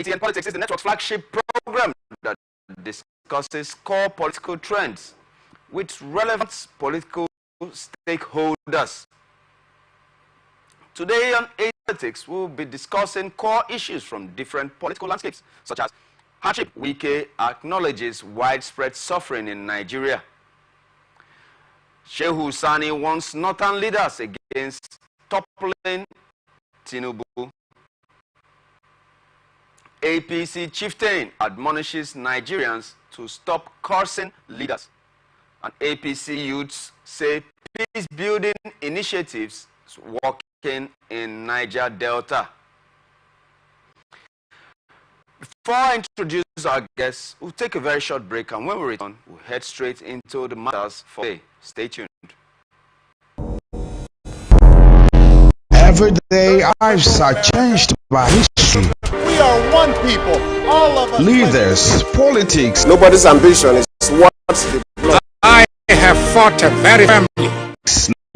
Atn Politics is the network's flagship program that discusses core political trends with relevant political stakeholders. Today on Atn Politics, we'll be discussing core issues from different political landscapes, such as hardship. Wike acknowledges widespread suffering in Nigeria. Shehu Sani warns northern leaders against toppling Tinubu. APC chieftain admonishes Nigerians to stop cursing leaders. And APC youths say peace-building initiatives working in Niger Delta. Before I introduce our guests, we'll take a very short break, and when we return, we'll head straight into the matters for today. Stay tuned. Everyday lives are changed by history. We are one people, all of us. Leaders, politics. Nobody's ambition is what the blood. I have fought a very family.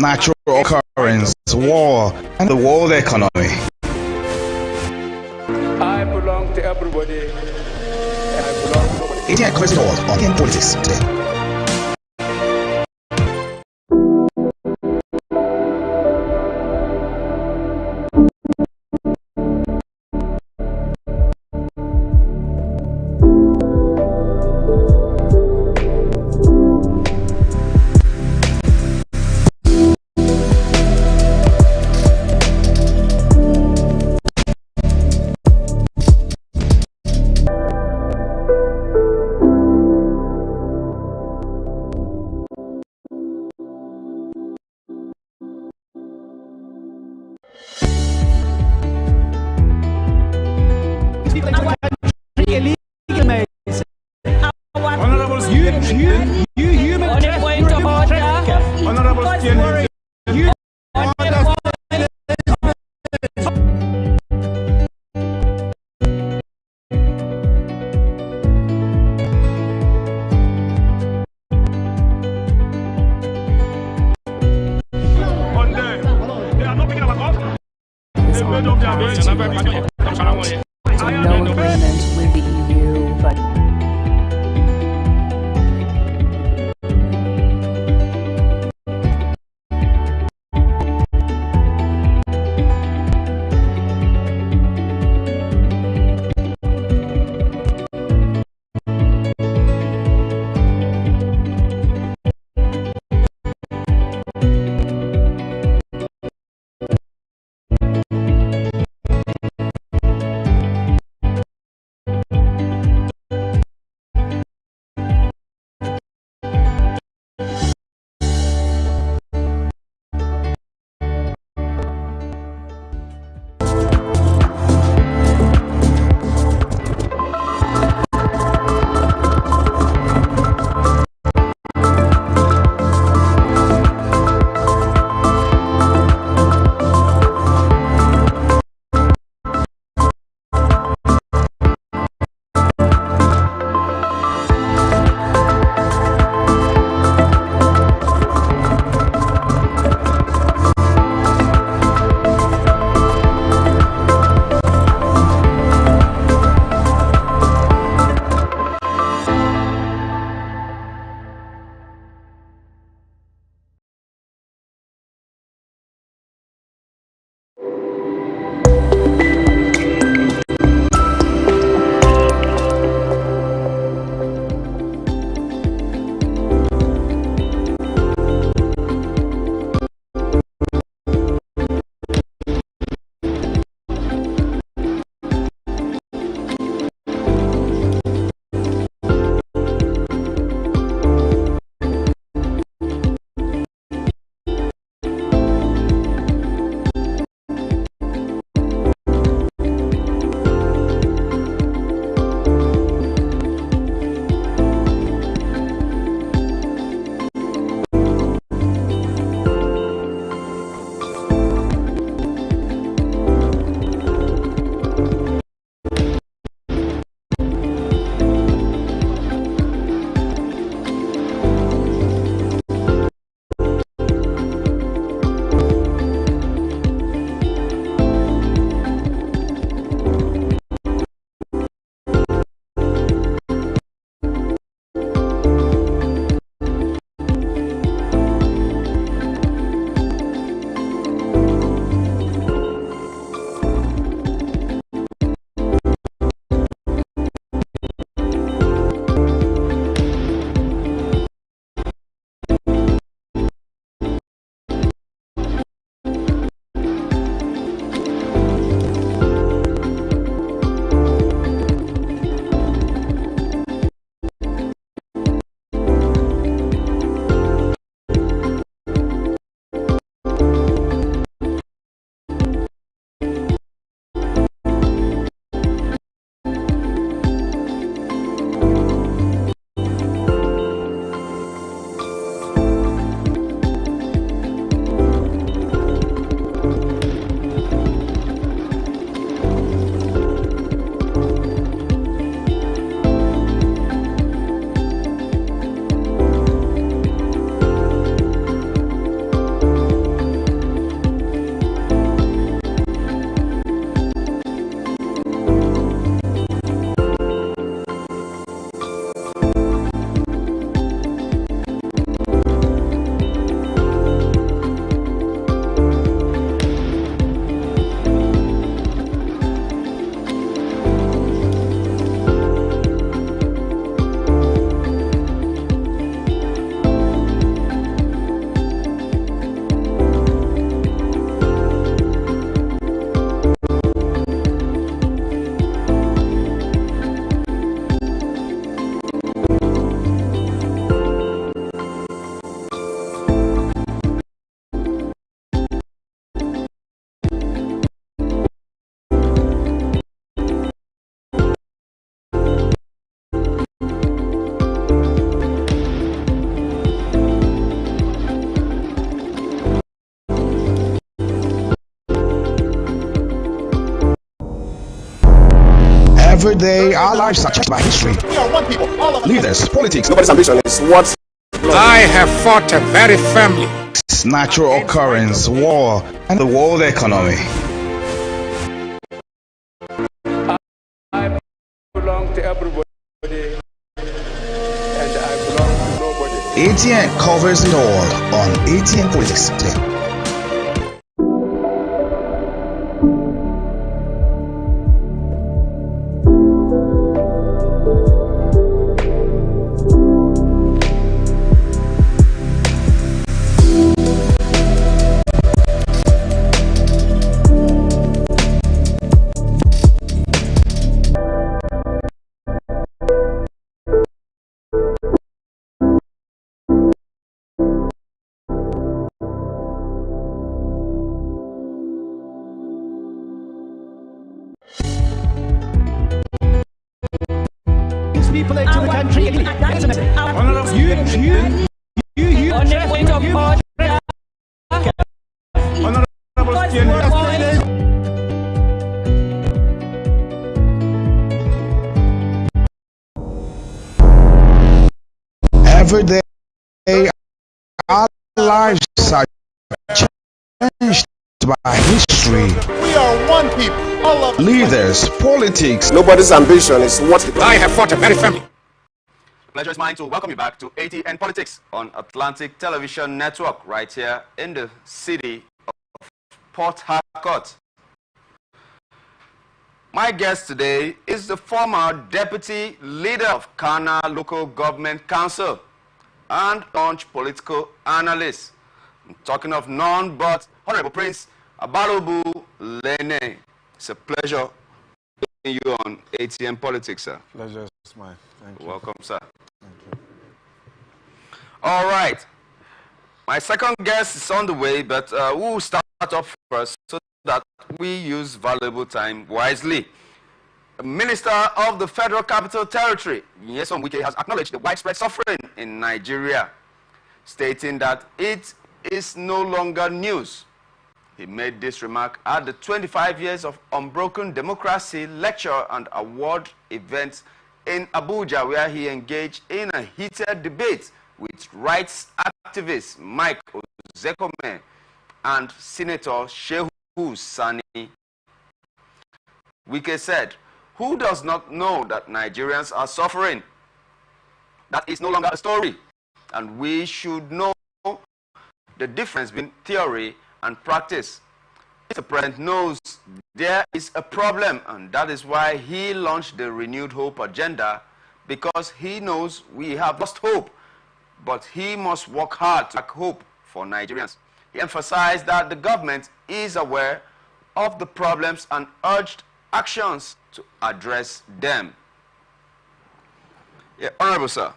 Natural occurrence, war, and the world economy. I belong to everybody. I belong to nobody. Atn covers it all on Atn Politics today. No agreement with the EU, but Every day, our lives are changed by history. We are one people, all of us. Leaders, politics, Nobody's ambition is what I have fought very firmly. natural occurrence, war, and the world economy. I belong to everybody, and I belong to nobody. ATN covers it all on ATN Politics. People into the country. Every day, our lives are changed by history. we are one people, all of us. Leaders, politics, Nobody's ambition is what I have fought very firmly. Pleasure is mine to welcome you back to Atn Politics on Atlantic Television Network, right here in the city of Port Harcourt. My guest today is the former deputy leader of Kana Local Government Council and launch political analyst. I'm talking of none but Honorable Prince Abalobu Lene. It's a pleasure having you on ATN Politics, sir. Pleasure is mine. Thank you. Welcome, sir. Thank you. All right. My second guest is on the way, but we'll start off first so that we use valuable time wisely. The Minister of the Federal Capital Territory, Nyesom Wike, has acknowledged the widespread suffering in Nigeria, stating that it is no longer news. He made this remark at the 25 Years of Unbroken Democracy lecture and award event in Abuja, where he engaged in a heated debate with rights activist Mike Ozekome and Senator Shehu Sani. Wike said, "Who does not know that Nigerians are suffering? That is no longer a story, and we should know the difference between theory and practice. Mr. President knows there is a problem, and that is why he launched the Renewed Hope agenda, because he knows we have lost hope, but he must work hard to make hope for Nigerians." He emphasized that the government is aware of the problems and urged actions to address them. Yeah, Honorable Sir,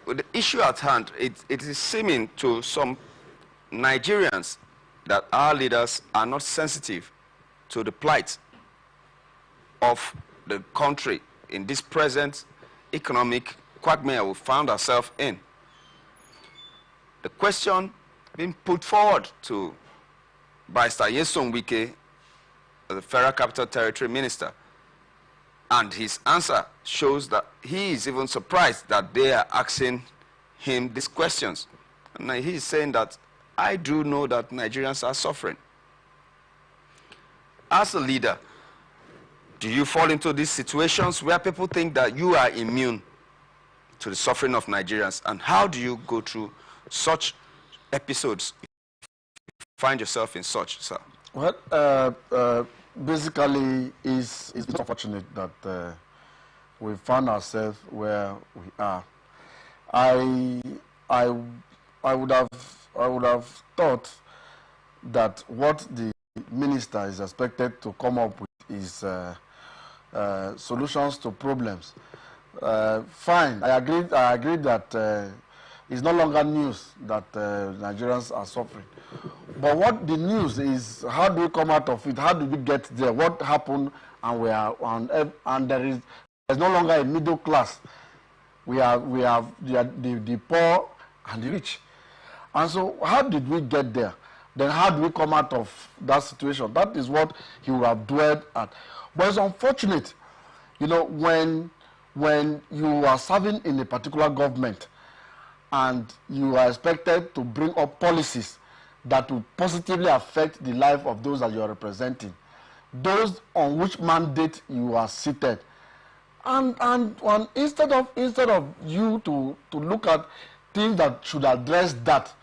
with the issue at hand, it is seeming to some Nigerians that our leaders are not sensitive to the plight of the country in this present economic quagmire we found ourselves in. The question being put forward to Barrister Nyesom Wike, the Federal Capital Territory Minister, and his answer shows that he is even surprised that they are asking him these questions. And he is saying that, "I do know that Nigerians are suffering." As a leader, do you fall into these situations where people think that you are immune to the suffering of Nigerians? And how do you go through such episodes if you find yourself in such, sir? Well, basically, it's unfortunate that we found ourselves where we are. I would have thought that what the minister is expected to come up with is solutions to problems. Fine, I agree that it's no longer news that Nigerians are suffering. But what the news is, how do we come out of it? How do we get there? What happened? And there's no longer a middle class. We have the poor and the rich. And so how did we get there? then how do we come out of that situation? That is what he would have dwelled at. But it's unfortunate, you know, when you are serving in a particular government and you are expected to bring up policies that will positively affect the life of those that you are representing, those on which mandate you are seated, and instead of you to look at things that should address that,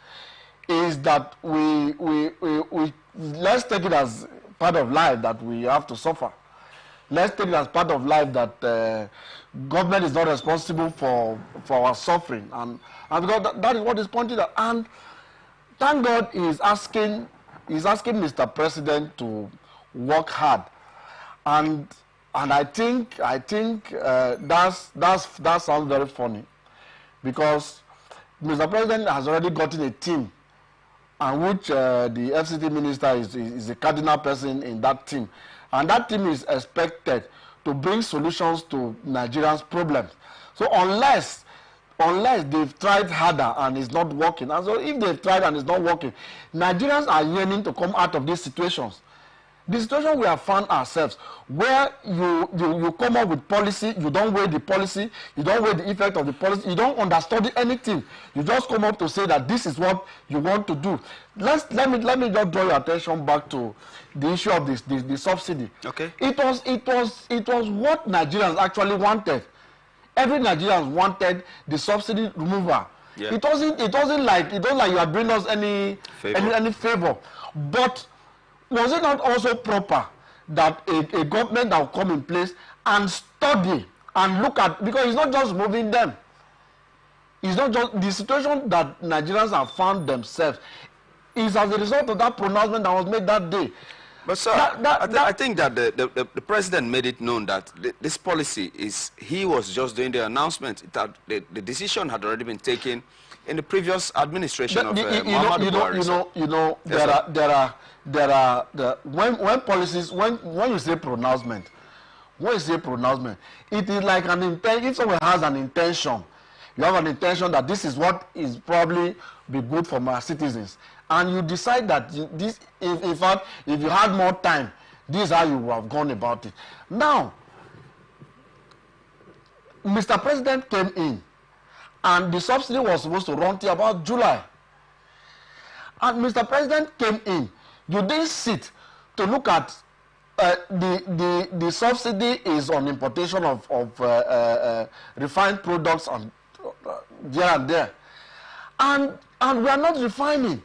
is that we let's take it as part of life that we have to suffer. Let's take it as part of life that government is not responsible for our suffering, and because that is what is pointed at. And thank God he is asking Mr. President to work hard, and I think that sounds very funny, because Mr. President has already gotten a team, and which the FCT minister is a cardinal person in that team, and that team is expected to bring solutions to Nigerians' problems. So unless they've tried harder and it's not working, and so if they've tried and it's not working, Nigerians are yearning to come out of these situations. The situation we have found ourselves, where you come up with policy, you don't weigh the policy, you don't weigh the effect of the policy, you don't understudy anything. You just come up to say that this is what you want to do. Let me just draw your attention back to the issue of the subsidy. Okay. It was what Nigerians actually wanted. Every Nigerian wanted the subsidy removal. Yeah. It wasn't like you are bringing us any favor. But was it not also proper that a government that will come in place and study and look at, because it's not just moving them, it's not just the situation that Nigerians have found themselves is as a result of that pronouncement that was made that day. But sir, I think that the president made it known that this policy he was just doing the announcement, that the decision had already been taken in the previous administration of Muhammadu Buhari. When policies, when you say pronouncement, it is like an intent. If someone has an intention, you have an intention that this is what is probably be good for my citizens, and you decide that this, in fact, if you had more time, this is how you would have gone about it. Now, Mr. President came in, and the subsidy was supposed to run till about July. And Mr. President came in. You didn't sit to look at the subsidy is on importation of refined products and here and there, and we are not refining.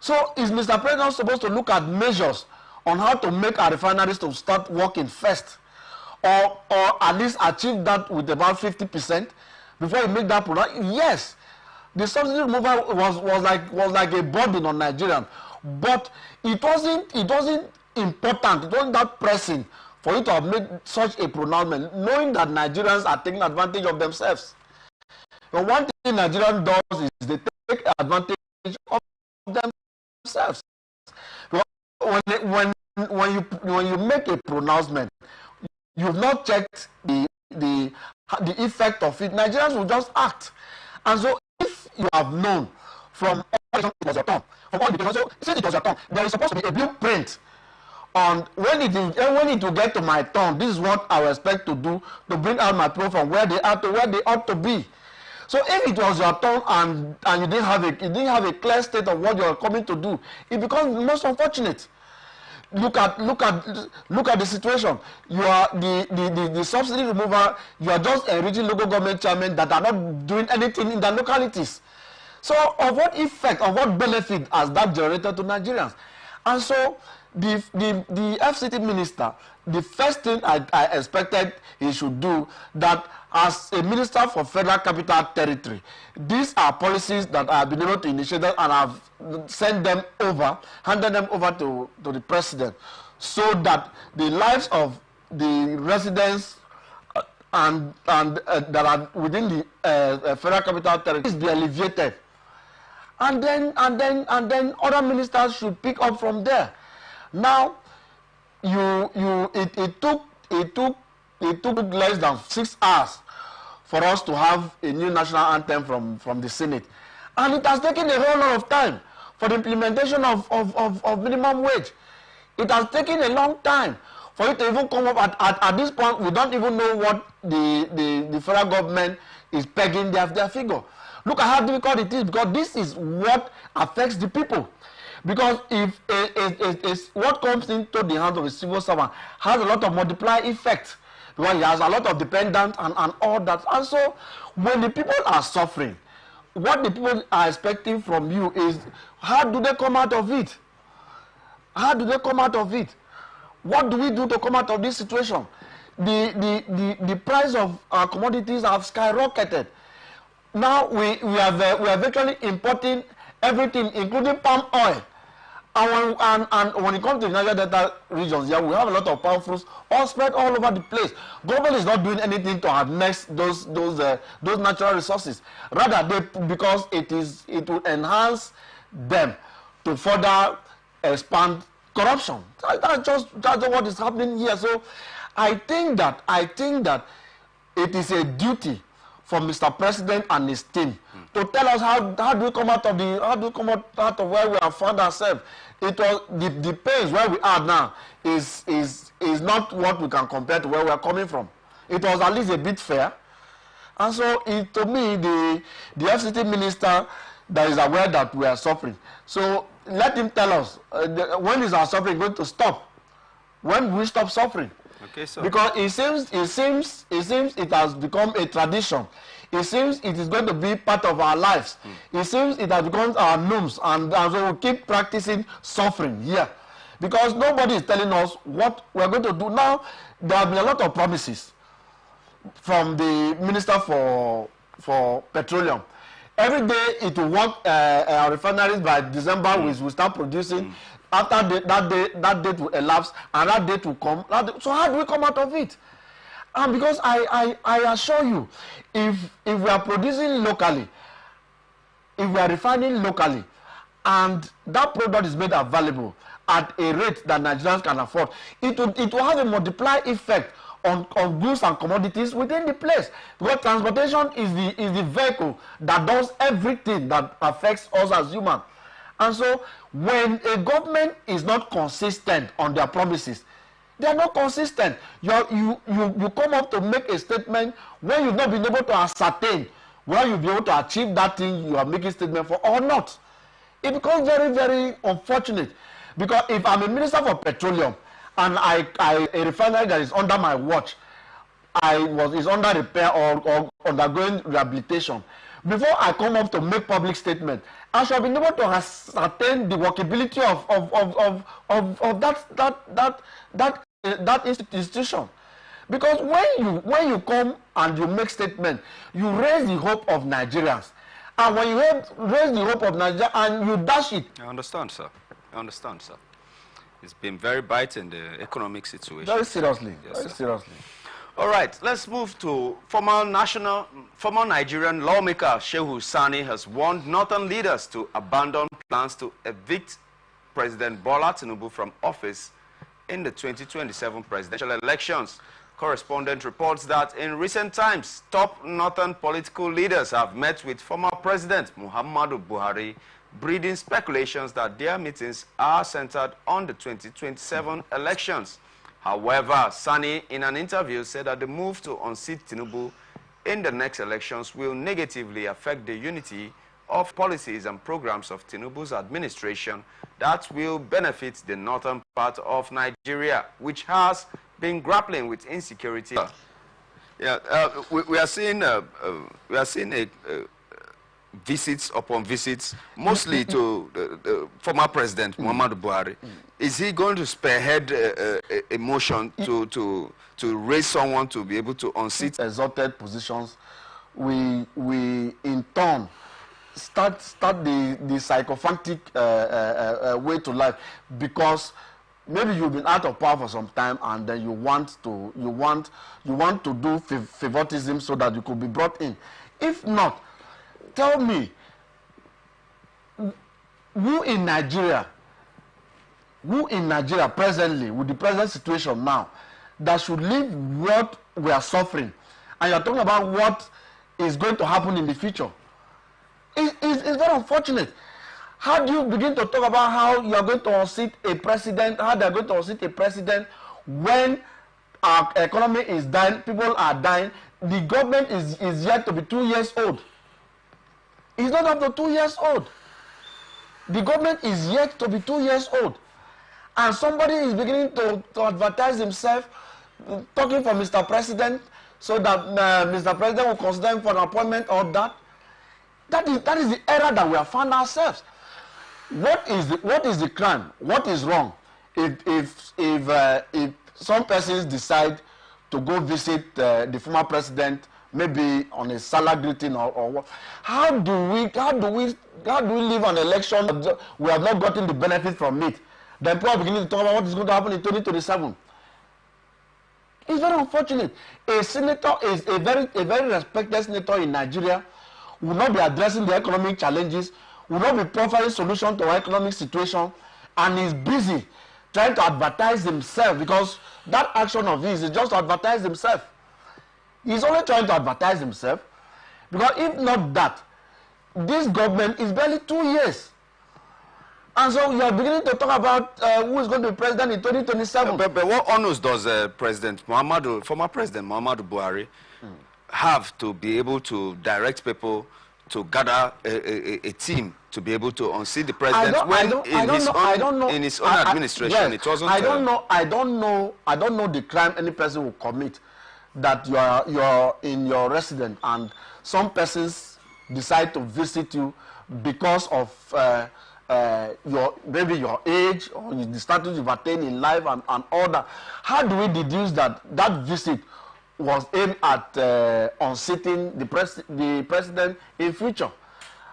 So is Mr. President supposed to look at measures on how to make our refineries to start working first, or at least achieve that with about 50% before you make that product? Yes, the subsidy removal was like a burden on Nigerians, but it wasn't important. It wasn't that pressing for you to have made such a pronouncement, knowing that Nigerians are taking advantage of themselves. And one thing Nigerians does is they take advantage of themselves. When you make a pronouncement, you've not checked the effect of it. Nigerians will just act. And so if you have known from all it was your turn, so since it was your turn, there is supposed to be a blueprint on when it will get to my turn, this is what I will expect to do to bring out my people from where they are to where they ought to be. So if it was your turn and you didn't have a clear state of what you are coming to do, it becomes most unfortunate. Look at the situation. You are the subsidy removal. You are just enriching local government chairmen that are not doing anything in their localities. So of what effect, of what benefit has that generated to Nigerians? And so the FCT minister, the first thing I expected he should do, that as a minister for Federal Capital Territory, these are policies that I have been able to initiate and I've handed them over to the president, so that the lives of the residents and that are within the Federal Capital Territory is be alleviated, and then other ministers should pick up from there. Now, it took less than 6 hours for us to have a new national anthem from the Senate, and it has taken a whole lot of time for the implementation of minimum wage. It has taken a long time for it to even come up. At this point, we don't even know what the federal government is pegging their figure. Look at how difficult it is, because this is what affects the people. Because if what comes into the hands of a civil servant has a lot of multiply effect, because he has a lot of dependents and all that. And so when the people are suffering, what the people are expecting from you is, how do they come out of it? How do they come out of it? What do we do to come out of this situation? The price of our commodities have skyrocketed. Now we are virtually importing everything, including palm oil. And when it comes to the Niger Delta regions, yeah, we have a lot of palm fruits all spread all over the place. Government is not doing anything to harness those natural resources. Rather, because it will enhance them to further expand corruption. That's what is happening here. So I think that it is a duty for Mr. President and his team to tell us how do we come out of where we have found ourselves. It was the pains where we are now is not what we can compare to where we are coming from. It was at least a bit fair. And so to me, the FCT minister that is aware that we are suffering. So let him tell us when is our suffering going to stop? When will we stop suffering? Okay, so because it seems it has become a tradition. It seems it is going to be part of our lives. It seems it has become our norms, and so we keep practicing suffering here, because nobody is telling us what we are going to do. Now there have been a lot of promises from the Minister for Petroleum. Every day it will work our refineries by December. We will start producing. After that date will elapse, and that date will come. So how do we come out of it? Because I assure you, if we are producing locally, if we are refining locally, and that product is made available at a rate that Nigerians can afford, it will have a multiply effect on goods and commodities within the place. Because transportation is the vehicle that does everything that affects us as humans. And so when a government is not consistent on their promises, they are not consistent. You come up to make a statement when you've not been able to ascertain whether you'll be able to achieve that thing you are making statement for or not. It becomes very, very unfortunate. Because if I'm a minister for petroleum and a refinery that is under my watch is under repair or undergoing rehabilitation, before I come up to make public statement, I should have been able to ascertain the workability of that institution. Because when you come and you make statement, you raise the hope of Nigerians. And when you raise the hope of Nigeria and you dash it. I understand, sir. It's been very biting, the economic situation. Very seriously. Yes, very sir. seriously. All right, let's move to former Nigerian lawmaker Shehu Sani has warned northern leaders to abandon plans to evict President Bola Tinubu from office in the 2027 presidential elections. Correspondent reports that in recent times, top northern political leaders have met with former President Muhammadu Buhari, breeding speculations that their meetings are centered on the 2027 elections. However, Sani, in an interview, said that the move to unseat Tinubu in the next elections will negatively affect the unity of policies and programs of Tinubu's administration that will benefit the northern part of Nigeria, which has been grappling with insecurity. We are seeing visits upon visits, mostly to the former President Muhammadu Buhari. Is he going to spearhead a motion to raise someone to be able to unseat? Exalted positions, we in turn start the sycophantic way to life, because maybe you've been out of power for some time and then you want to do favoritism so that you could be brought in. If not, tell me, who in Nigeria presently, with the present situation now, that should live what we are suffering, and you're talking about what is going to happen in the future? It's very unfortunate. How do you begin to talk about how you are going to unseat a president, how they are going to unseat a president when our economy is dying, people are dying, the government is yet to be 2 years old. It's not up to 2 years old. The government is yet to be 2 years old. And somebody is beginning to advertise himself, talking for Mr. President, so that Mr. President will consider him for an appointment or that. That is the era that we have found ourselves. What is the crime? What is wrong if some persons decide to go visit the former president, maybe on a salad greeting or what? How do we live an election? We have not gotten the benefit from it. Then people are beginning to talk about what is going to happen in 2027. It's very unfortunate. A senator is a very respected senator in Nigeria will not be addressing the economic challenges, will not be providing solution to our economic situation, and is busy trying to advertise himself, because that action of his is just to advertise himself. He's only trying to advertise himself, because if not that, this government is barely 2 years. And so you are beginning to talk about who is going to be president in 2027. But what honors does former President Muhammadu Buhari have to be able to direct people to gather a team to be able to unseat the president in his own administration? It wasn't. I don't know the crime any person will commit, that you are in your residence and some persons decide to visit you because of maybe your age or the status you've attained in life and all that. How do we deduce that visit was aimed at unseating the president in future?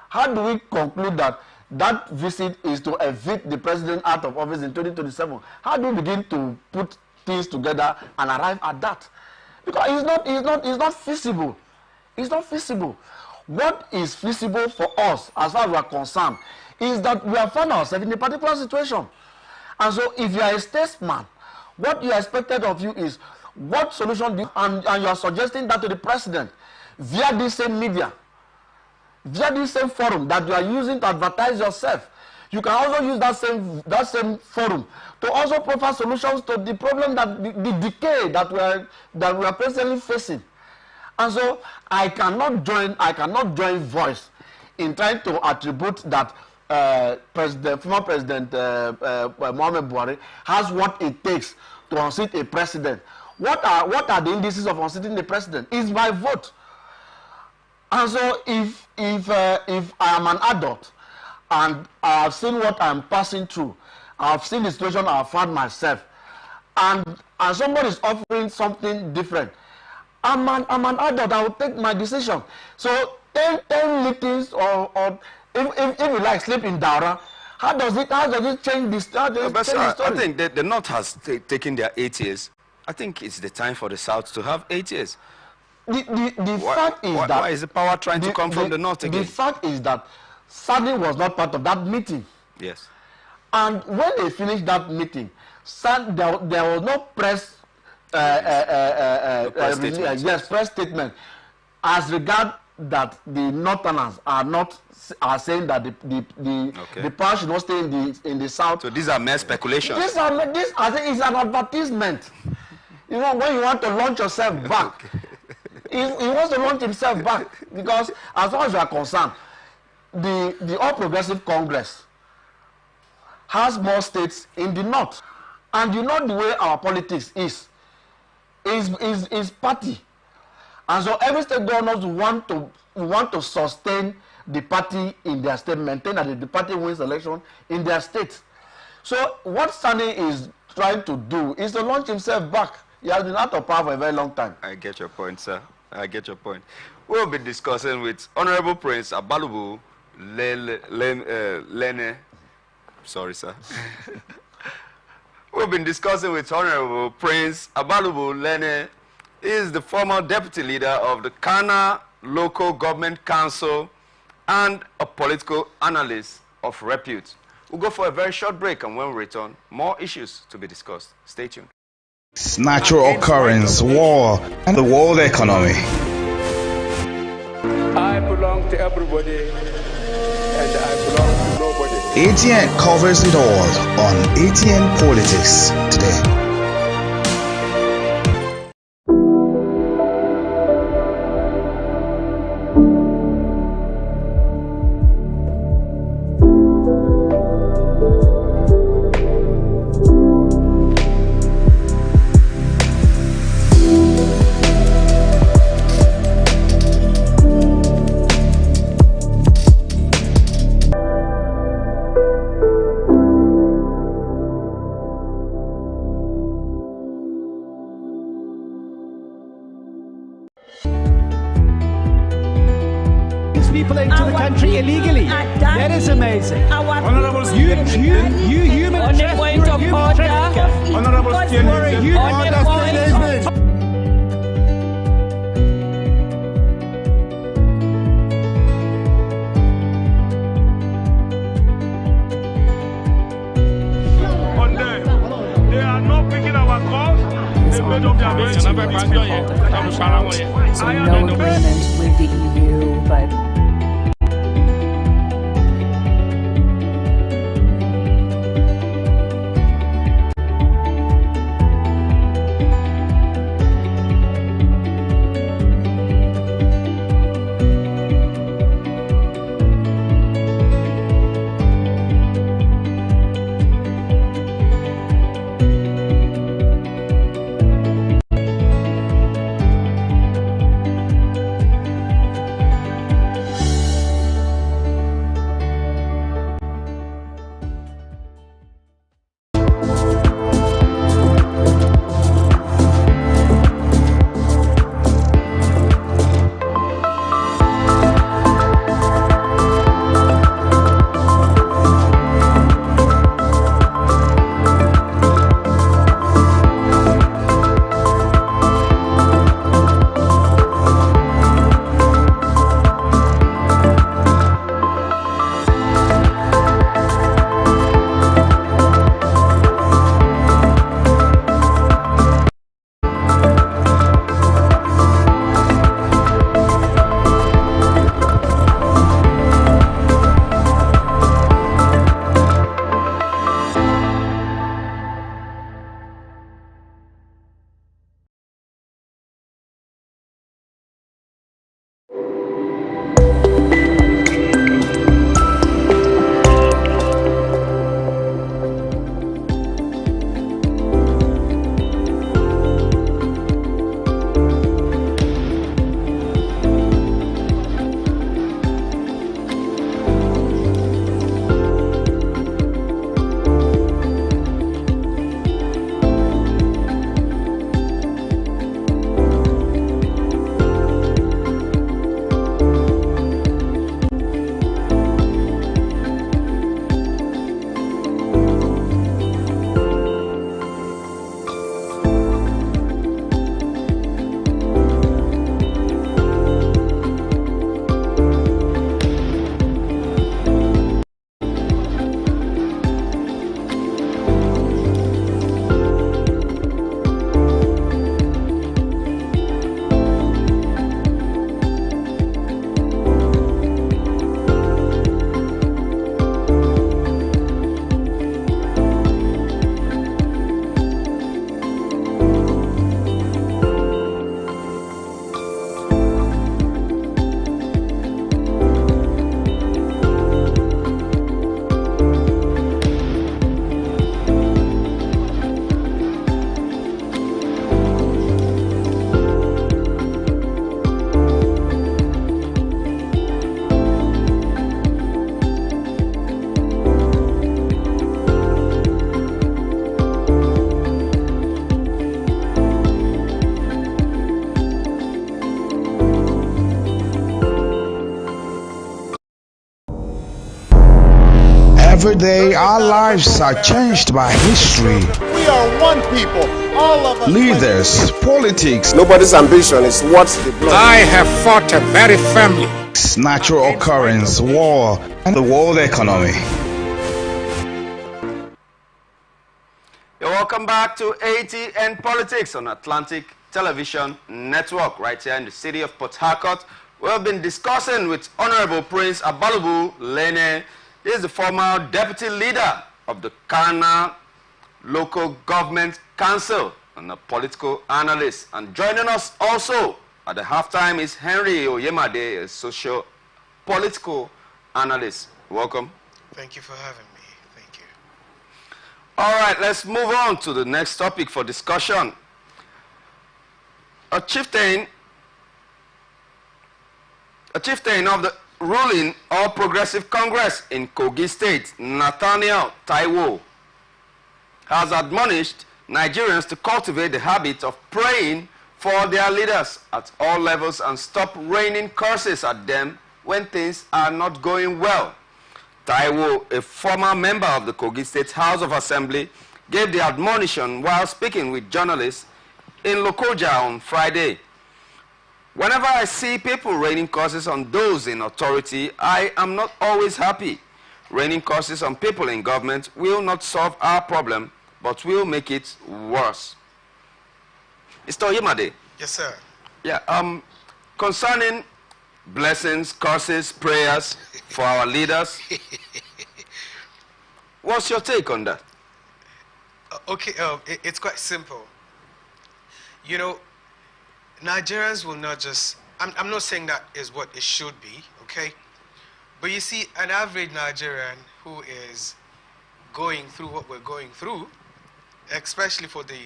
How do we conclude that visit is to evict the president out of office in 2027? How do we begin to put things together and arrive at that? Because it's not feasible. It's not feasible. What is feasible for us, as far as we are concerned, is that we have found ourselves in a particular situation. And so if you are a statesman, what you are expected of you is what solution do you, and you are suggesting that to the president via this same media, via this same forum that you are using to advertise yourself. You can also use that same forum to also provide solutions to the problem, that the decay that we are presently facing. And so I cannot join voice in trying to attribute that former President Muhammadu Buhari has what it takes to unseat a president. What are the indices of unseating the president? It's by vote. And so if I am an adult and I have seen what I'm passing through, I have seen the situation I have found myself, and somebody is offering something different, I'm an adult. I will take my decision. So 10 meetings or if you like sleep in Daura, how does it change this? The story? I think the North has taken their 8 years. I think it's the time for the South to have 8 years. Why is the power trying to come from the North again? The fact is that Sani was not part of that meeting. Yes. And when they finished that meeting, there was no press press statement as regard that the Northerners are saying that the power should not stay in the South. So these are mere speculations. This I think is an advertisement. You know, when you want to launch yourself back, he wants to launch himself back, because as far as you are concerned, the All Progressive Congress has more states in the North, and you know the way our politics is party, and so every state governors want to sustain the party in their state, maintain that the party wins election in their state. So what Sani is trying to do is to launch himself back. He has been out of power for a very long time. I get your point, sir. I get your point. We'll be discussing with Honorable Prince Abalubu Lene. Sorry, sir. We've been discussing with Honorable Prince Abalubu Lene. He is the former deputy leader of the Kana Local Government Council and a political analyst of repute. We'll go for a very short break, and when we return, more issues to be discussed. Stay tuned. Natural occurrence, war, and the world economy. I belong to everybody, and I belong to nobody. ATN covers it all on ATN Politics today. People into the country illegally. That is amazing. Honorable You human On the point of order. Honorable they are not picking our calls. They made up their minds. So no agreement with the EU, but Every day, our lives are changed by history. We are one people, all of us. Leaders, politics, Nobody's ambition is what's the blood. I have fought a very family. natural occurrence, war, and the world economy. You're welcome back to ATN Politics on Atlantic Television Network, right here in the city of Port Harcourt. We have been discussing with Honorable Prince Abalobu Lene He is the former deputy leader of the Kana Local Government Council and a political analyst. And joining us also at the halftime is Henry Oyemade, a socio-political analyst. Welcome. Thank you for having me. Thank you. All right, let's move on to the next topic for discussion. A chieftain of the ruling All Progressive Congress in Kogi State, Nathaniel Taiwo, has admonished Nigerians to cultivate the habit of praying for their leaders at all levels and stop raining curses at them when things are not going well. Taiwo, a former member of the Kogi State House of Assembly, gave the admonition while speaking with journalists in Lokoja on Friday. Whenever I see people raining curses on those in authority, I am not always happy. Raining curses on people in government will not solve our problem, but will make it worse. Mr. Oyemade. Yes, sir. Yeah, concerning blessings, curses, prayers for our leaders, what's your take on that? Okay, it's quite simple. You know, Nigerians will not just, I'm not saying that is what it should be, okay? But you see, an average Nigerian who is going through what we're going through, especially for the,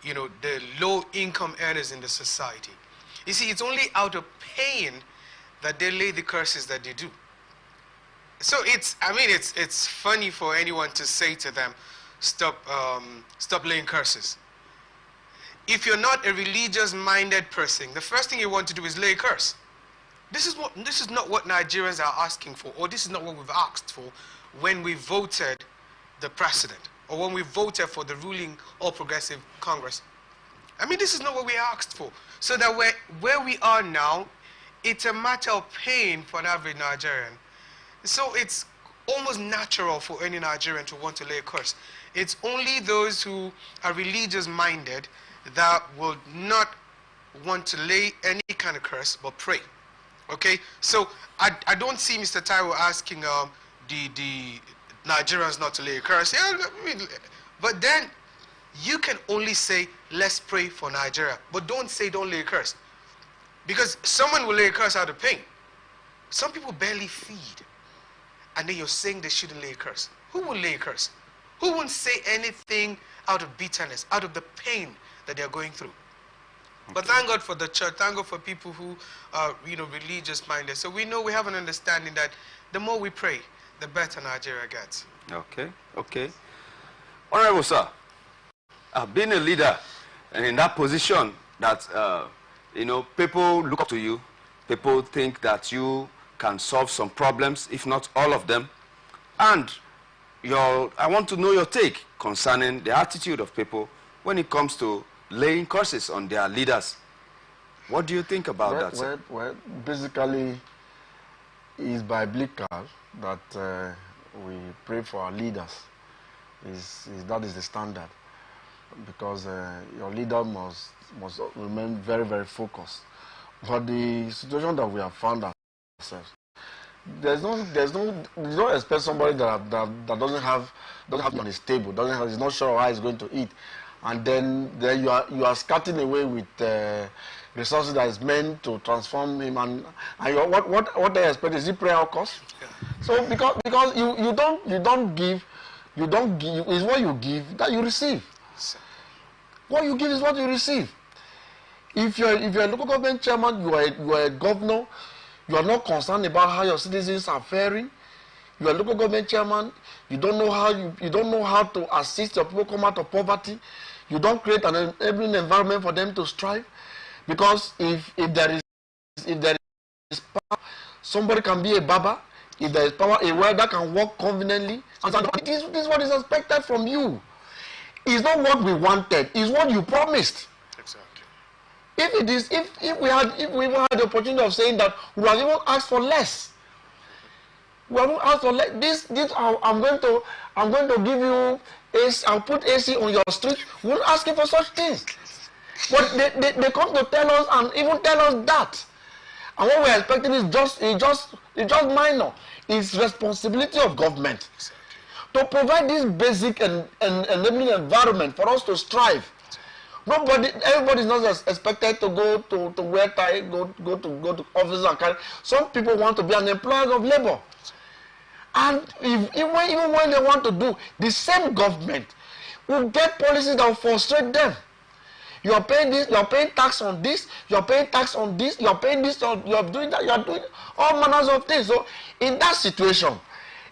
you know, the low income earners in the society. You see, it's only out of pain that they lay the curses that they do. So it's funny for anyone to say to them, stop laying curses. If you're not a religious-minded person, the first thing you want to do is lay a curse. This is not what Nigerians are asking for, or this is not what we've asked for when we voted the president, or when we voted for the ruling All Progressive Congress. I mean, this is not what we asked for. So that where we are now, it's a matter of pain for an average Nigerian. So it's almost natural for any Nigerian to want to lay a curse. It's only those who are religious-minded that will not want to lay any kind of curse, but pray. Okay? So I don't see Mr. Taiwo asking the Nigerians not to lay a curse. Yeah, I mean, but then you can only say, let's pray for Nigeria. But don't say don't lay a curse. Because someone will lay a curse out of pain. Some people barely feed. And then you're saying they shouldn't lay a curse. Who will lay a curse? Who won't say anything out of bitterness, out of the pain that they're going through? Okay. But thank God for the church. Thank God for people who are, you know, religious-minded. So we know, we have an understanding that the more we pray, the better Nigeria gets. Okay, okay. Honorable sir, being a leader and in that position that, you know, people look up to you, people think that you can solve some problems, if not all of them. And I want to know your take concerning the attitude of people when it comes to laying curses on their leaders. What do you think about that, sir? Well, basically, it's biblical that we pray for our leaders. That is the standard. Because your leader must remain very, very focused. But the situation that we have found ourselves, you don't expect somebody that doesn't have on his table, is not sure how he's going to eat, and then you are skirting away with resources that is meant to transform him, and what they expect is prayer of course. So because you don't give is what you give that you receive. What you give is what you receive. If you're a local government chairman, you are a governor, you are not concerned about how your citizens are faring. You are a local government chairman, you don't know how to assist your people come out of poverty. You don't create an enabling environment for them to strive. Because if there is power, somebody can be a barber. If there is power, a welder can work conveniently. And this is what is expected from you. It's not what we wanted, it's what you promised. Exactly. If we had the opportunity of saying that, we would have even asked for less. We have asked for less. I'm going to give you AC, I'll put AC on your street. We won't ask you for such things. But they come to tell us and even tell us that. And what we're expecting is just minor. It's responsibility of government to provide this basic and enabling environment for us to strive. Everybody is not expected to go to wear tie, go to office and carry. Some people want to be an employer of labor, and even when they want to do, the same government will get policies that will frustrate them. You are paying this, you are paying tax on this, you are paying tax on this, you are paying this, you are doing that, you are doing all manners of things. So in that situation,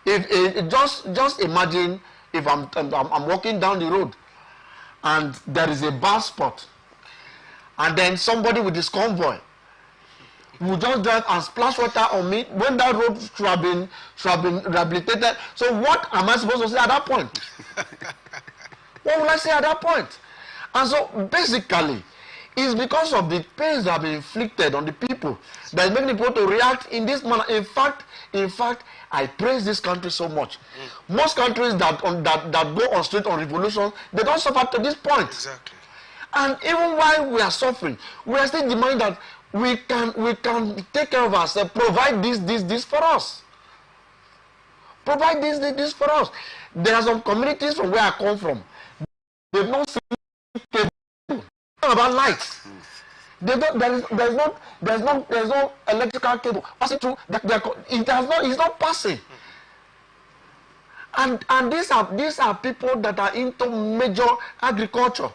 just imagine if I'm walking down the road and there is a bad spot, and then somebody with this convoy will just drive and splash water on me when that road should have been rehabilitated. So what am I supposed to say at that point? What will I say at that point? And so basically, it's because of the pains that have been inflicted on the people that is making the people to react in this manner. In fact, I praise this country so much. Most countries that go on street on revolution, they don't suffer to this point. Exactly. And even while we are suffering, we are still demanding that we can take care of ourselves, provide this for us. Provide this for us. There are some communities from where I come from. They've not seen cable about lights. There's no electrical cable passing through. It's not passing. And these are people that are into major agriculture.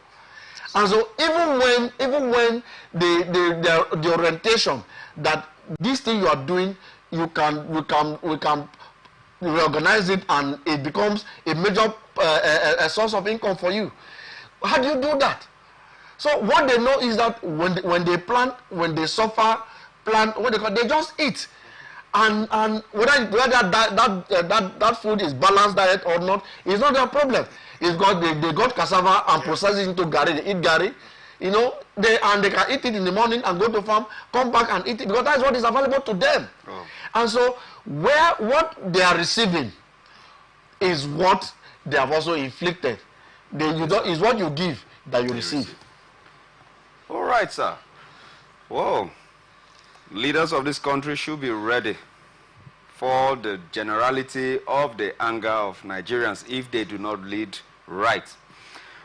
And so even when the orientation that this thing you are doing, we can reorganize it and it becomes a major a source of income for you. How do you do that? So what they know is that when they plant, when they suffer, they just eat, and whether that food is balanced diet or not is not their problem. It's got they got cassava and process it into gari. They eat gari, they can eat it in the morning and go to farm, come back and eat it because that's what is available to them. Oh. And so what they are receiving is what they have also inflicted. Is what you give that you receive. All right, sir. Whoa. Leaders of this country should be ready for the generality of the anger of Nigerians if they do not lead right.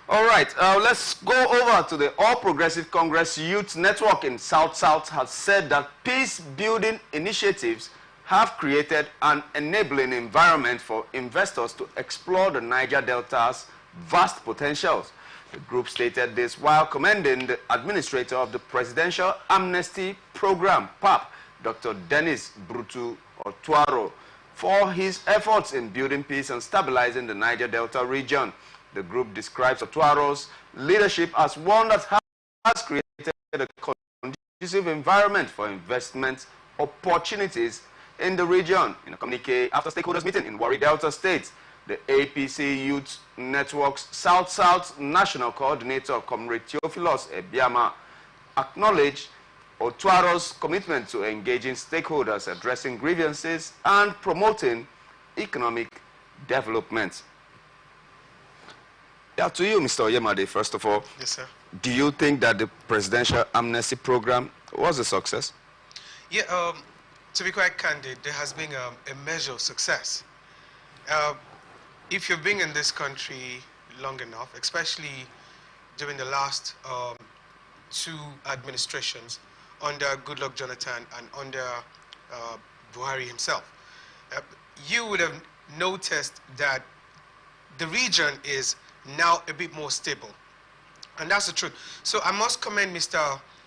All right, let's go over to the All Progressive Congress Youth Network in South-South has said that peace-building initiatives have created an enabling environment for investors to explore the Niger Delta's vast potentials. The group stated this while commending the administrator of the Presidential Amnesty Program, PAP, Dr. Dennis Brutu Otuaro, for his efforts in building peace and stabilizing the Niger Delta region. The group describes Otuaro's leadership as one that has created a conducive environment for investment opportunities in the region. In a communique after stakeholders meeting in Warri Delta State, the APC Youth Network's South-South National Coordinator, Comrade Theophilus Ebiama, acknowledged Otuaro's commitment to engaging stakeholders, addressing grievances, and promoting economic development. Yeah, to you, Mr. Oyemade, first of all. Yes, sir. Do you think that the Presidential Amnesty Program was a success? Yeah, to be quite candid, there has been a measure of success. If you've been in this country long enough, especially during the last 2 administrations under Goodluck Jonathan and under Buhari himself, you would have noticed that the region is now a bit more stable. And that's the truth. So I must commend Mr.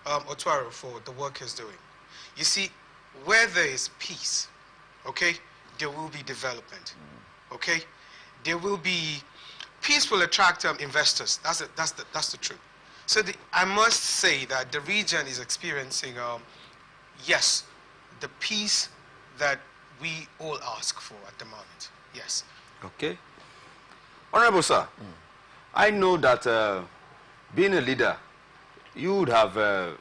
Otuaro for the work he's doing. You see, where there is peace, okay, there will be development, okay? There will be, peace will attract investors. That's the truth. So I must say that the region is experiencing, yes, the peace that we all ask for at the moment. Yes. Okay. Honorable sir, I know that being a leader, you would have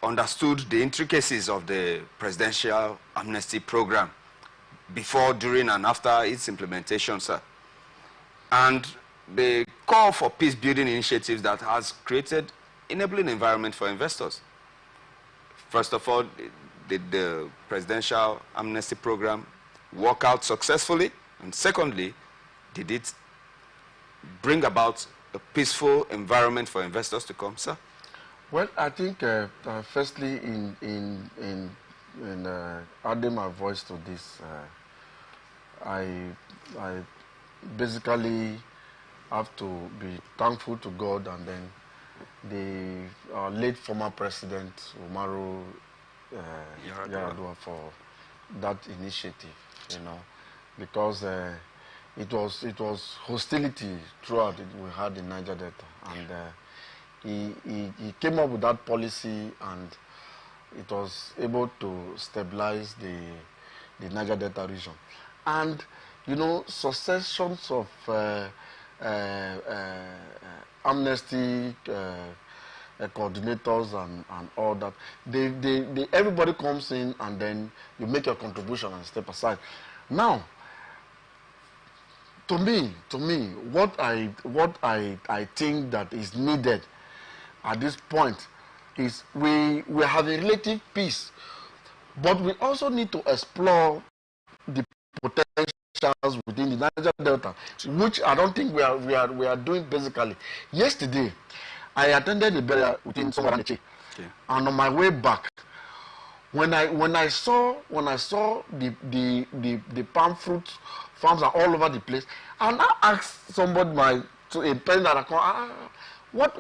understood the intricacies of the Presidential Amnesty Program before, during, and after its implementation, sir. And the call for peace-building initiatives that has created enabling environment for investors. First of all, the Presidential Amnesty Program work out successfully? And secondly, did it bring about a peaceful environment for investors to come, sir? Well, I think firstly, in adding my voice to this, I basically have to be thankful to God and then the late former president Umaru Yar'Adua for that initiative, you know, because it was hostility throughout it we had in Niger Delta, and he came up with that policy, and it was able to stabilize the Niger Delta region. And you know, successions of amnesty coordinators and all that, everybody comes in and then you make your contribution and step aside. Now, to me, what I think that is needed at this point is we have a relative peace, but we also need to explore the potentials within the Niger Delta, which I don't think we are doing basically. Yesterday, I attended the burial within Somaranche, and on my way back, when I saw the palm fruit farms are all over the place, and I asked somebody a person that I call, what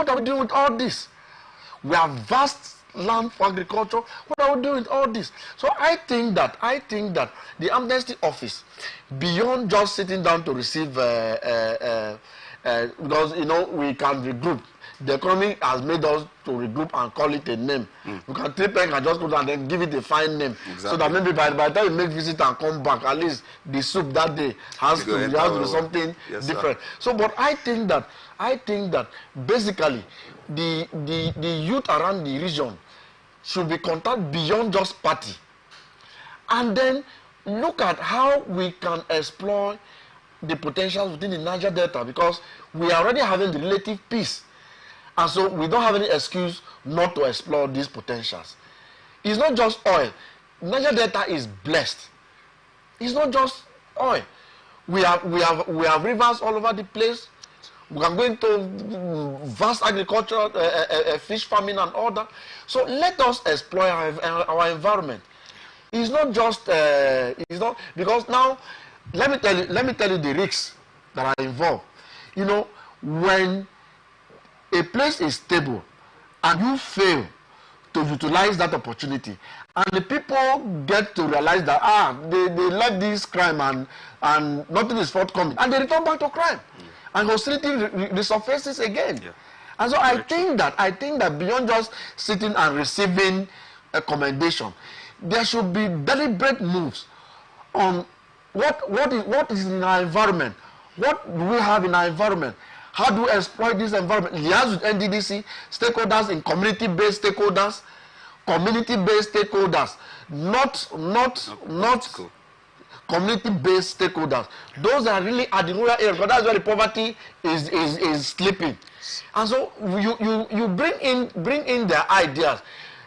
are we doing with all this? We have vast land for agriculture. What are we doing with all this? So I think that the amnesty office, beyond just sitting down to receive, because you know we can regroup. The economy has made us to regroup and call it a name. We can take pen and just go down and then give it a fine name. Exactly. So that maybe by the time you make visit and come back, at least the soup that day has to be something different. Sir. So, but I think that basically the youth around the region should be contacted beyond just party, and then look at how we can explore the potentials within the Niger Delta, because we are already having the relative peace. And so we don't have any excuse not to explore these potentials. It's not just oil. Niger Delta is blessed. It's not just oil. We have rivers all over the place. We can go into vast agriculture, fish farming and all that. So let us explore our environment. It's not just it's not, because now let me tell you the risks that are involved. You know, when a place is stable and you fail to utilize that opportunity, and the people get to realize that they left this crime and nothing is forthcoming, and they return back to crime, and hostility resurfaces again. And so I think that beyond just sitting and receiving a commendation, there should be deliberate moves on what is in our environment, what do we have in our environment. How do we exploit this environment? Liaise with NDDC, stakeholders in community-based stakeholders, not community-based stakeholders. Those are really at the rural area, because that's where the poverty is sleeping. And so you bring in their ideas.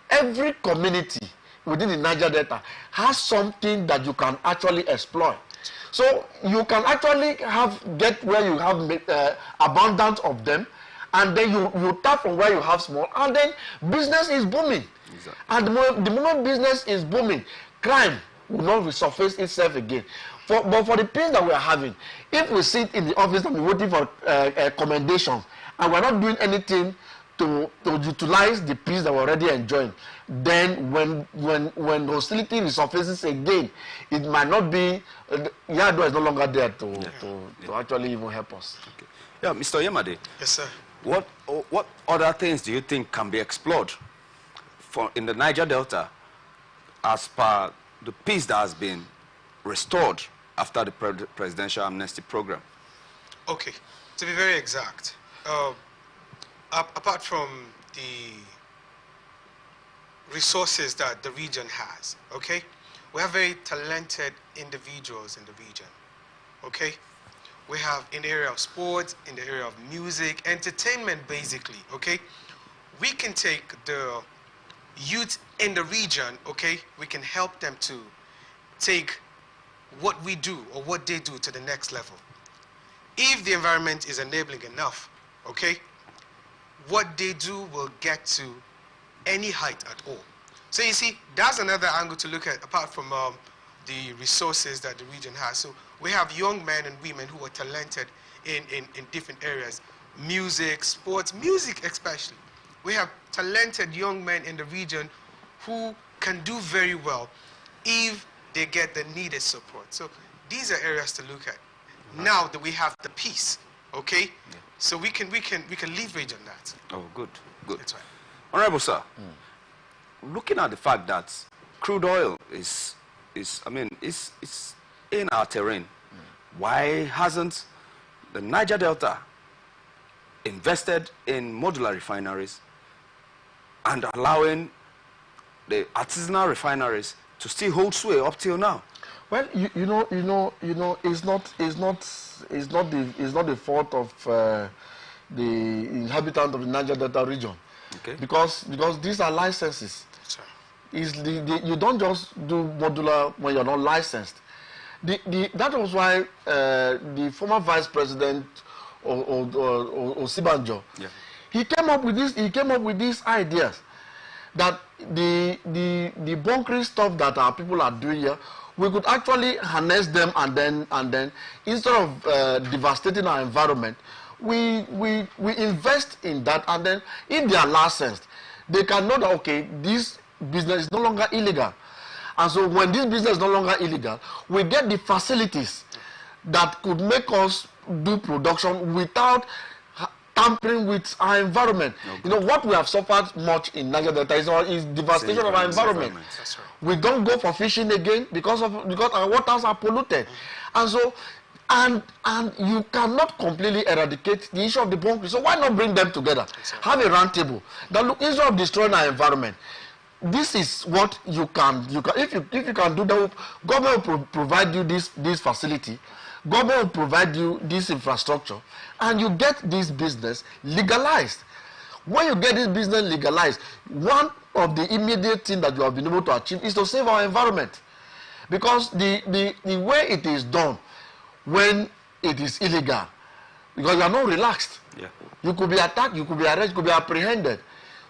Every community within the Niger Delta has something that you can actually exploit. So you can actually get where you have abundance of them, and then you tap from where you have small, and then business is booming. Exactly. And the moment business is booming, crime will not resurface itself again. But for the pain that we are having, if we sit in the office and be waiting for commendations, and we're not doing anything to utilize the peace that we're already enjoying, then when hostility resurfaces again, it might not be, Yar'Adua is no longer there to actually even help us. Okay. Yeah, Mr. Yemade. Yes, sir. What other things do you think can be explored in the Niger Delta as per the peace that has been restored after the presidential amnesty program? Okay, to be very exact, apart from the resources that the region has, okay, we have very talented individuals in the region, okay? We have in the area of sports, in the area of music, entertainment basically, okay? We can take the youth in the region, okay? We can help them to take what we do or what they do to the next level. If the environment is enabling enough, okay, what they do will get to any height at all. So you see, that's another angle to look at apart from the resources that the region has. So we have young men and women who are talented in different areas. Music, sports, music especially. We have talented young men in the region who can do very well if they get the needed support. So these are areas to look at. Now that we have the peace, okay? Yeah. So we can leverage on that. Oh, good, good. That's right. Honorable sir, looking at the fact that crude oil is in our terrain, why hasn't the Niger Delta invested in modular refineries and allowing the artisanal refineries to still hold sway up till now? Well, you know, it's not the fault of the inhabitant of the Niger Delta region, okay? Because these are licenses. You don't just do modular when you're not licensed. That was why the former Vice President Osibanjo, yeah, he came up with these ideas that the bunkering stuff that our people are doing here, we could actually harness them and then instead of devastating our environment, we invest in that, and then if they are licensed, they can know that okay, this business is no longer illegal. And so when this business is no longer illegal, we get the facilities that could make us do production without tampering with our environment. Okay. You know, what we have suffered much in Niger Delta is devastation of our environment. That's right. We don't go for fishing again because our waters are polluted. And so, and you cannot completely eradicate the issue of the bunkering. So why not bring them together? Have a round table. That look, instead of destroying our environment, this is what you can if you can do that. Government will provide you this facility. Government will provide you this infrastructure, and you get this business legalized. When you get this business legalized, one of the immediate things that you have been able to achieve is to save our environment. Because the way it is done when it is illegal, because you are not relaxed. Yeah. You could be attacked, you could be arrested, you could be apprehended.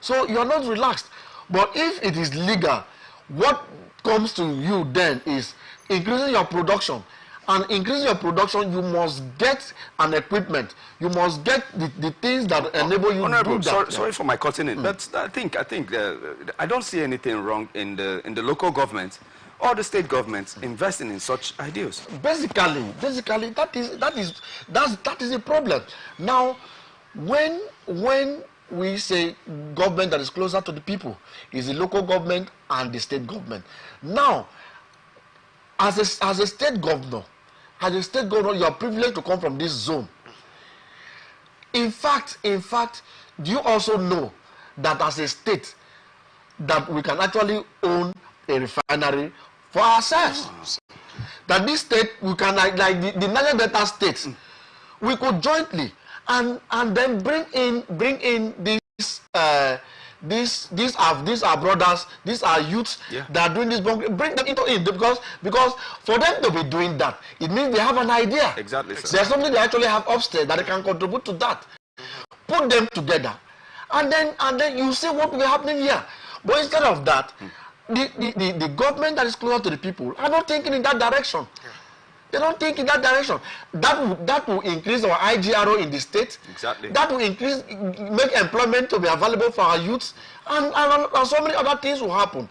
So you are not relaxed. But if it is legal, what comes to you then is increasing your production. And increasing your production, you must get an equipment. You must get the things that enable you to do that. Sorry for my cutting in, but I think I don't see anything wrong in the local government or the state governments investing in such ideas. Basically, that is a problem. Now, when we say government that is closer to the people, is the local government and the state government. Now, as a state governor, you are privileged to come from this zone. In fact, do you also know that as a state, that we can actually own a refinery for ourselves? That this state, we can, like the Niger Delta states, we could jointly and then bring in these are brothers, these are youths, yeah, that are doing this, bring them into it, because for them to be doing that, it means they have an idea. Exactly, sir. There's something they actually have upstairs that they can contribute to that. Put them together, and then you see what will be happening here. But instead of that, the government that is closer to the people are not thinking in that direction. Yeah. They don't think in that direction. That will increase our IGRO in the state. Exactly. That will make employment to be available for our youths, and so many other things will happen.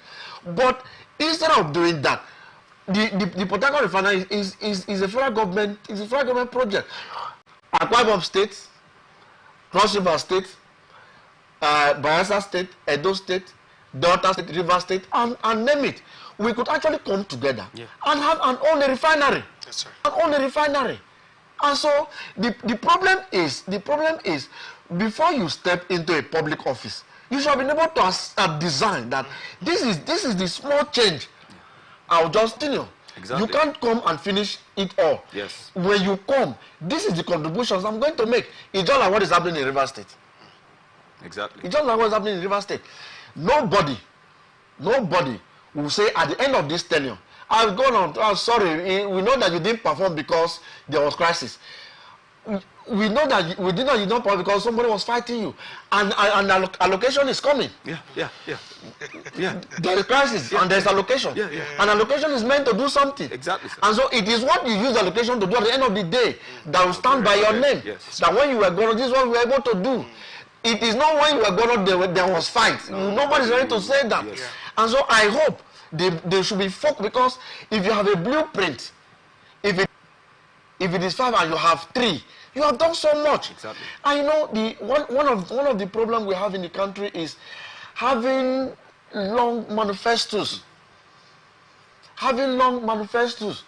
But instead of doing that, the Port Harcourt refinery is a federal government. It's a federal government project. Akwa Ibom State, Cross River State, Bayelsa State, Edo State, Delta State, River State, and name it. We could actually come together, yeah, and have an own refinery. Yes, sir. An own refinery. And so the problem is before you step into a public office, you should have been able to design that this is the small change. I'll just tell you. Exactly. You can't come and finish it all. Yes. When you come, this is the contributions I'm going to make. It's just like what is happening in River State. Exactly. It's just like what is happening in River State. Nobody will say at the end of this tenure, I've gone on. Oh, sorry, we know that you didn't perform because there was crisis. We know that we did not. You don't perform because somebody was fighting you, and allocation is coming. Yeah. There is crisis and there is allocation. And allocation is meant to do something. Exactly, sir. And so it is what you use allocation to do at the end of the day that will stand by your name. Yes. That when you were going, this is what we were able to do. It is not when you were going, there was fight. Nobody's ready to say that. Yes. And so I hope they should be focused, because if you have a blueprint, if it is 5 and you have 3, you have done so much. Exactly. And you know, one of the problems we have in the country is having long manifestos. Having long manifestos.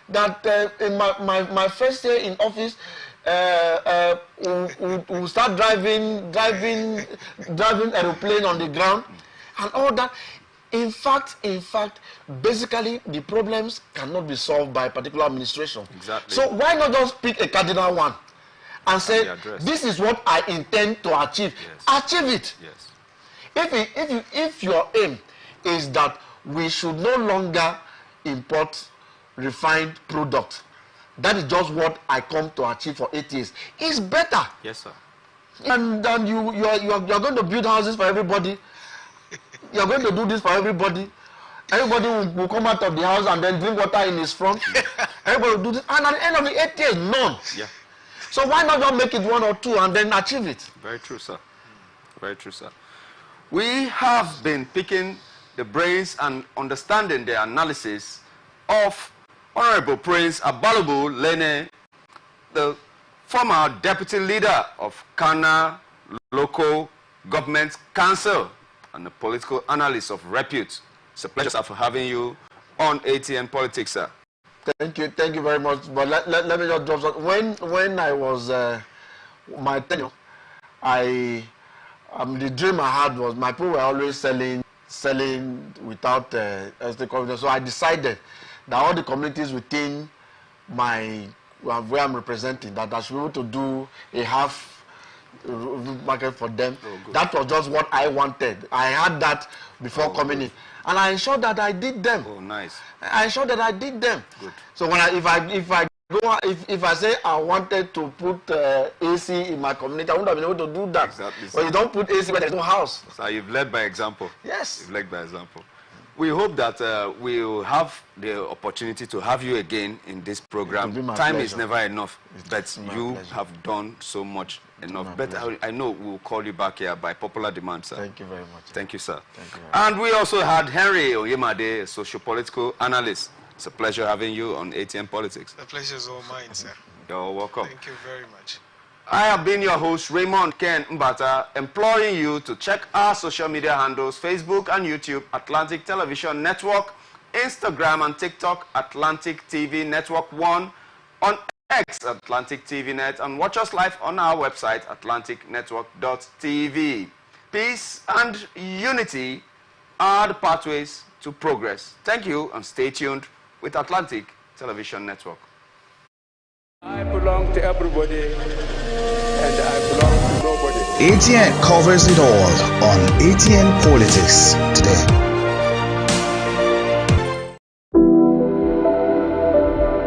That in my first year in office, we'll start driving aeroplane on the ground and all that. In fact, basically the problems cannot be solved by a particular administration. Exactly. So why not just pick a cardinal one and say, this is what I intend to achieve. Yes. Achieve it. Yes. If your aim is that we should no longer import refined products, that is just what I come to achieve for 8 years. It's better. Yes, sir. And then you're going to build houses for everybody. You're going to do this for everybody. Everybody will come out of the house and then drink water in his front. Everybody will do this. And at the end of the 8 years, none. Yeah. So why not just make it 1 or 2 and then achieve it? Very true, sir. Very true, sir. We have been picking the brains and understanding the analysis of Honorable Prince Abalobu Lene, the former deputy leader of Kana Local Government Council and a political analyst of repute. It's a pleasure, sir, for having you on Atn Politics, sir. Thank you very much. But let me just drop something. When I was my tenure, the dream I had was my people were always selling without estate confidence. So I decided that all the communities within my where I'm representing, that I should be able to do a half market for them. That was just what I wanted. I had that before coming in, and I ensured that I did them. Oh, nice. I ensured that I did them. Good. So when if I say I wanted to put AC in my community, I wouldn't have been able to do that. Exactly. But you don't put AC where there's no house. So you've led by example. Yes. You've led by example. We hope that we'll have the opportunity to have you again in this program. Time is never enough, but you have done so much enough. But I know we'll call you back here by popular demand, sir. Thank you very much. Thank you, sir. Thank you very much. And we also had Henry Oyemade, a socio-political analyst. It's a pleasure having you on ATN Politics. The pleasure is all mine, sir. You're welcome. Thank you very much. I have been your host, Raymond Ken Mbata, imploring you to check our social media handles, Facebook and YouTube, Atlantic Television Network, Instagram and TikTok, Atlantic TV Network 1, on X, Atlantic TV Net, and watch us live on our website, atlanticnetwork.tv. Peace and unity are the pathways to progress. Thank you, and stay tuned with Atlantic Television Network. I belong to everybody, and I belong to nobody. ATN covers it all on ATN Politics today.